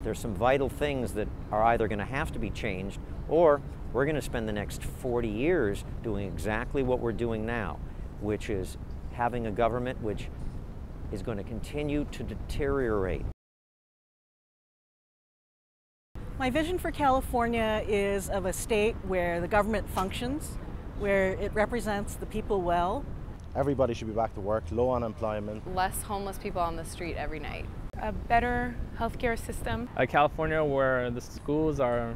There's some vital things that are either going to have to be changed, or we're going to spend the next 40 years doing exactly what we're doing now, which is having a government which is going to continue to deteriorate. My vision for California is of a state where the government functions, where it represents the people well. Everybody should be back to work, low unemployment. Less homeless people on the street every night. A better healthcare system. A California where the schools are,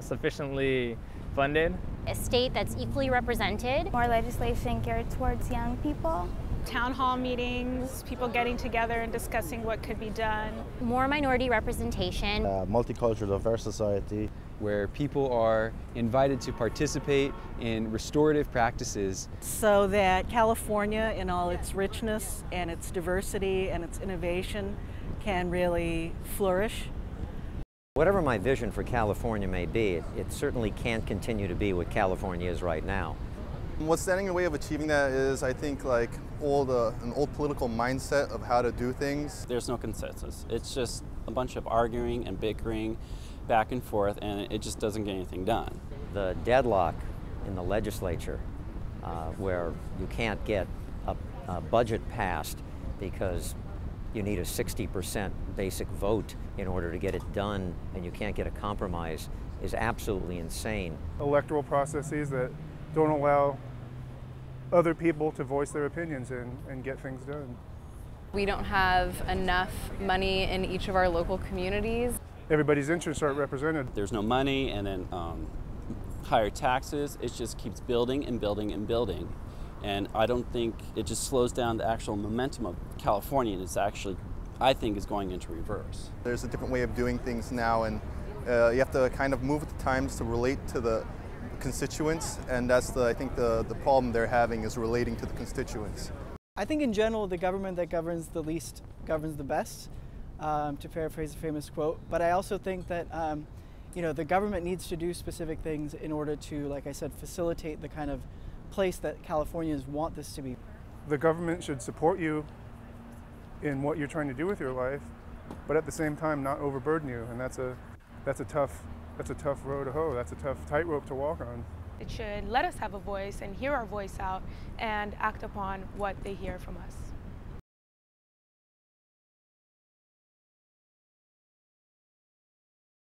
sufficiently funded. A state that's equally represented. More legislation geared towards young people. Town hall meetings, people getting together and discussing what could be done. More minority representation. Multicultural, diverse society. Where people are invited to participate in restorative practices. So that California, in all its richness and its diversity and its innovation, can really flourish. Whatever my vision for California may be, it certainly can't continue to be what California is right now. What's standing in the way of achieving that is, I think, like an old political mindset of how to do things. There's no consensus. It's just a bunch of arguing and bickering back and forth, and it just doesn't get anything done. The deadlock in the legislature, where you can't get a budget passed because you need a 60% basic vote in order to get it done, and you can't get a compromise, is absolutely insane. Electoral processes that don't allow other people to voice their opinions and get things done. We don't have enough money in each of our local communities. Everybody's interests aren't represented. There's no money, and then higher taxes. It just keeps building and building and building. And I don't think it just slows down the actual momentum of California, and it's actually, I think, is going into reverse. There's a different way of doing things now, and you have to kind of move with the times to relate to the constituents, and that's I think the problem they're having is relating to the constituents. I think in general the government that governs the least governs the best, to paraphrase a famous quote. But I also think that the government needs to do specific things in order to, like I said, facilitate the kind of place that Californians want this to be. The government should support you in what you're trying to do with your life, but at the same time not overburden you, and that's a tough road to hoe. That's a tough tightrope to walk on. It should let us have a voice and hear our voice out and act upon what they hear from us.